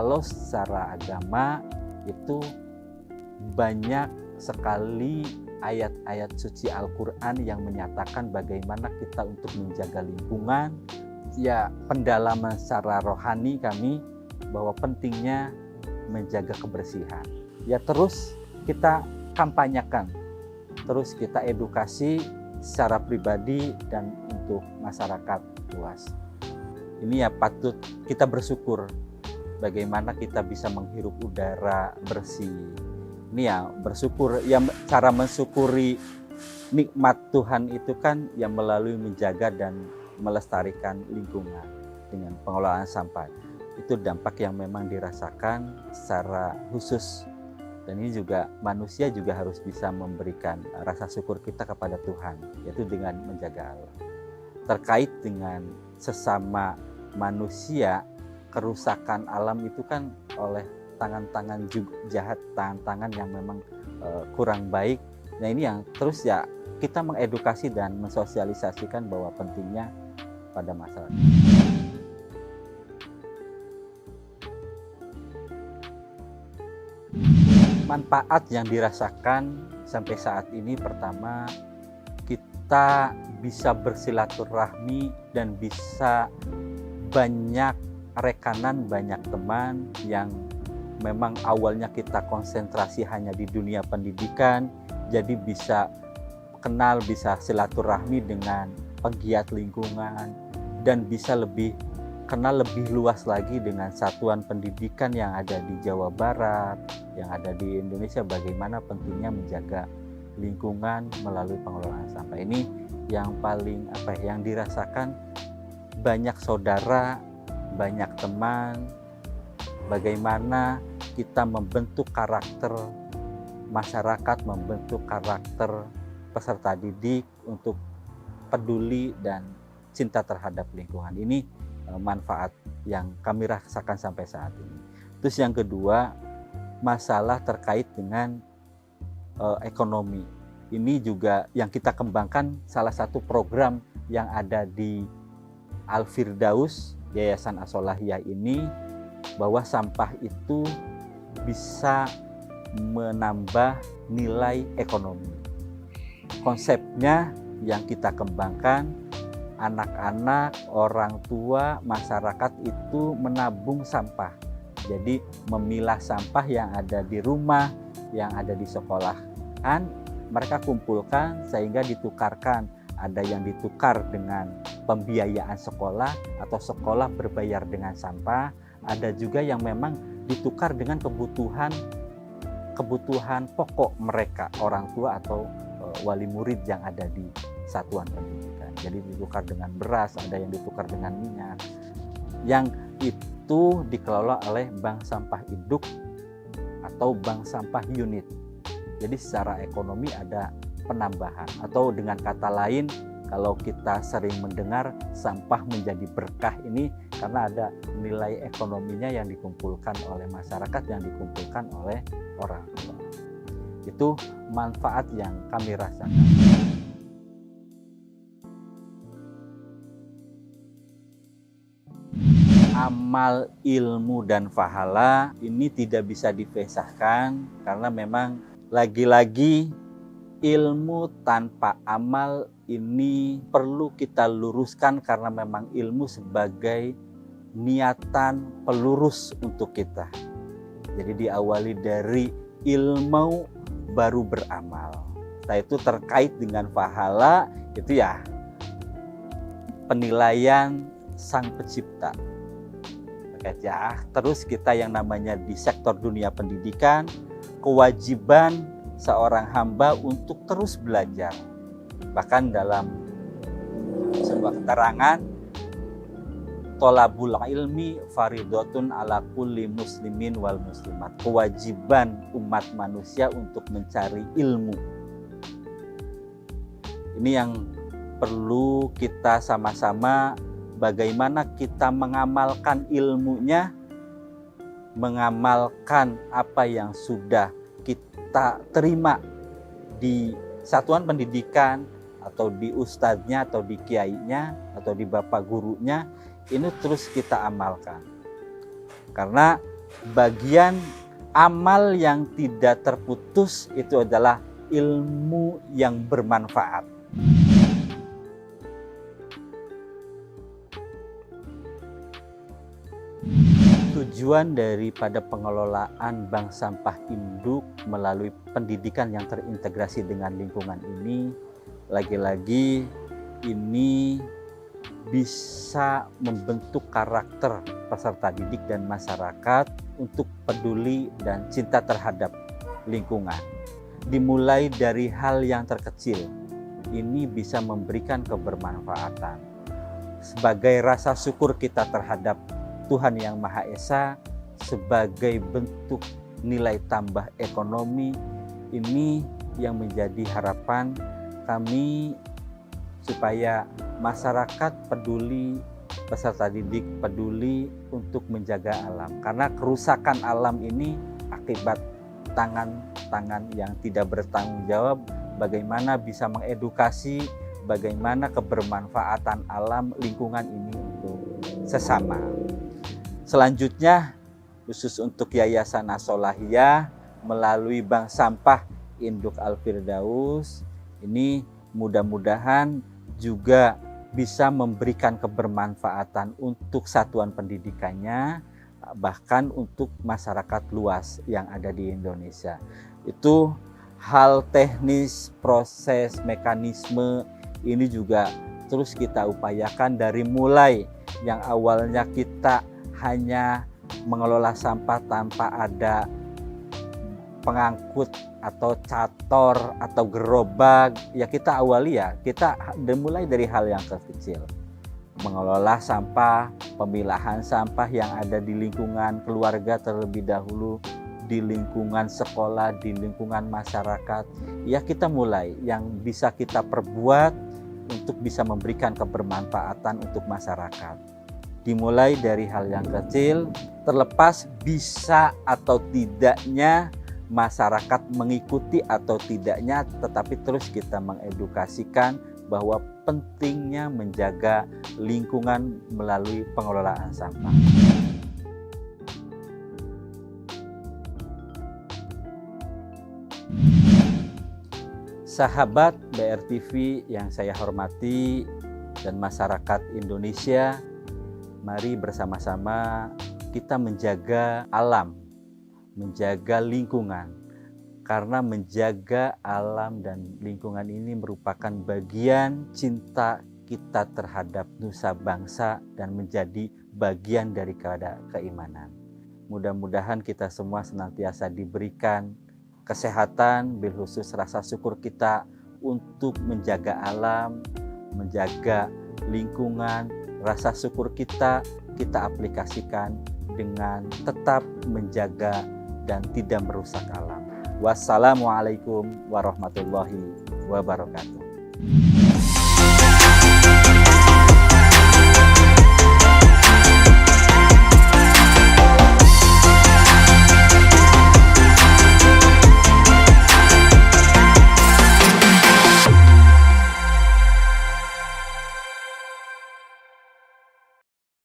Kalau secara agama itu banyak sekali ayat-ayat suci Al-Quran yang menyatakan bagaimana kita untuk menjaga lingkungan. Ya, pendalaman secara rohani kami bahwa pentingnya menjaga kebersihan. Ya, terus kita kampanyekan, terus kita edukasi secara pribadi dan untuk masyarakat luas. Ini ya patut kita bersyukur bagaimana kita bisa menghirup udara bersih. Ini ya bersyukur, ya cara mensyukuri nikmat Tuhan itu kan yang melalui menjaga dan melestarikan lingkungan dengan pengelolaan sampah. Itu dampak yang memang dirasakan secara khusus. Dan ini juga manusia juga harus bisa memberikan rasa syukur kita kepada Tuhan, yaitu dengan menjaga alam. Terkait dengan sesama manusia, kerusakan alam itu kan oleh tangan-tangan jahat, tangan-tangan yang memang kurang baik. Nah ini yang terus ya kita mengedukasi dan mensosialisasikan bahwa pentingnya pada masyarakat. Manfaat yang dirasakan sampai saat ini, pertama kita bisa bersilaturahmi dan bisa banyak rekanan, banyak teman yang memang awalnya kita konsentrasi hanya di dunia pendidikan, jadi bisa kenal, bisa silaturahmi dengan penggiat lingkungan, dan bisa lebih kenal lebih luas lagi dengan satuan pendidikan yang ada di Jawa Barat, yang ada di Indonesia, bagaimana pentingnya menjaga lingkungan melalui pengelolaan sampah. Ini yang paling yang dirasakan, banyak saudara, banyak teman, bagaimana kita membentuk karakter masyarakat, membentuk karakter peserta didik untuk peduli dan cinta terhadap lingkungan. Ini manfaat yang kami rasakan sampai saat ini. Terus yang kedua, masalah terkait dengan ekonomi. Ini juga yang kita kembangkan, salah satu program yang ada di Al-Firdaus, Yayasan As-Solahiyah ini, bahwa sampah itu bisa menambah nilai ekonomi. Konsepnya yang kita kembangkan, anak-anak, orang tua, masyarakat itu menabung sampah. Jadi memilah sampah yang ada di rumah, yang ada di sekolahan, mereka kumpulkan sehingga ditukarkan. Ada yang ditukar dengan pembiayaan sekolah atau sekolah berbayar dengan sampah. Ada juga yang memang ditukar dengan kebutuhan pokok mereka, orang tua atau wali murid yang ada di satuan pendidikan. Jadi ditukar dengan beras, ada yang ditukar dengan minyak. Yang itu dikelola oleh Bank Sampah Induk atau Bank Sampah Unit. Jadi secara ekonomi ada penambahan, atau dengan kata lain, kalau kita sering mendengar sampah menjadi berkah ini karena ada nilai ekonominya yang dikumpulkan oleh masyarakat, yang dikumpulkan oleh orang tua. Itu manfaat yang kami rasakan. Amal, ilmu, dan pahala ini tidak bisa dipisahkan, karena memang lagi-lagi ilmu tanpa amal ini perlu kita luruskan, karena memang ilmu sebagai niatan pelurus untuk kita. Jadi diawali dari ilmu baru beramal. Nah itu terkait dengan pahala, itu ya penilaian Sang Pencipta. Ya, terus kita yang namanya di sektor dunia pendidikan, kewajiban seorang hamba untuk terus belajar. Bahkan dalam sebuah keterangan, tolabul ilmi faridotun ala kulli muslimin wal muslimat. Kewajiban umat manusia untuk mencari ilmu. Ini yang perlu kita sama-sama, bagaimana kita mengamalkan ilmunya, mengamalkan apa yang sudah kita terima di satuan pendidikan atau di ustadznya atau di kiainya atau di bapak gurunya, ini terus kita amalkan. Karena bagian amal yang tidak terputus itu adalah ilmu yang bermanfaat. Tujuan daripada pengelolaan bank sampah induk melalui pendidikan yang terintegrasi dengan lingkungan ini, lagi-lagi ini bisa membentuk karakter peserta didik dan masyarakat untuk peduli dan cinta terhadap lingkungan. Dimulai dari hal yang terkecil, ini bisa memberikan kebermanfaatan. Sebagai rasa syukur kita terhadap Tuhan Yang Maha Esa, sebagai bentuk nilai tambah ekonomi, ini yang menjadi harapan kami supaya masyarakat peduli, peserta didik peduli untuk menjaga alam. Karena kerusakan alam ini akibat tangan-tangan yang tidak bertanggung jawab, bagaimana bisa mengedukasi, bagaimana kebermanfaatan alam lingkungan ini untuk sesama. Selanjutnya, khusus untuk Yayasan As-Solahiyah melalui Bank Sampah Induk Al-Firdaus, ini mudah-mudahan juga bisa memberikan kebermanfaatan untuk satuan pendidikannya, bahkan untuk masyarakat luas yang ada di Indonesia. Itu hal teknis, proses, mekanisme ini juga terus kita upayakan dari mulai yang awalnya kita hanya mengelola sampah tanpa ada pengangkut atau cator atau gerobak, ya kita awali kita dimulai dari hal yang kecil, mengelola sampah, pemilahan sampah yang ada di lingkungan keluarga terlebih dahulu, di lingkungan sekolah, di lingkungan masyarakat, ya kita mulai yang bisa kita perbuat untuk bisa memberikan kebermanfaatan untuk masyarakat. Dimulai dari hal yang kecil, terlepas bisa atau tidaknya masyarakat mengikuti atau tidaknya, tetapi terus kita mengedukasikan bahwa pentingnya menjaga lingkungan melalui pengelolaan sampah. Sahabat BRTV yang saya hormati dan masyarakat Indonesia, mari bersama-sama kita menjaga alam, menjaga lingkungan. Karena menjaga alam dan lingkungan ini merupakan bagian cinta kita terhadap nusa bangsa dan menjadi bagian daripada keimanan. Mudah-mudahan kita semua senantiasa diberikan kesehatan, bilkhusus rasa syukur kita untuk menjaga alam, menjaga lingkungan. Rasa syukur kita aplikasikan dengan tetap menjaga dan tidak merusak alam. Wassalamualaikum warahmatullahi wabarakatuh.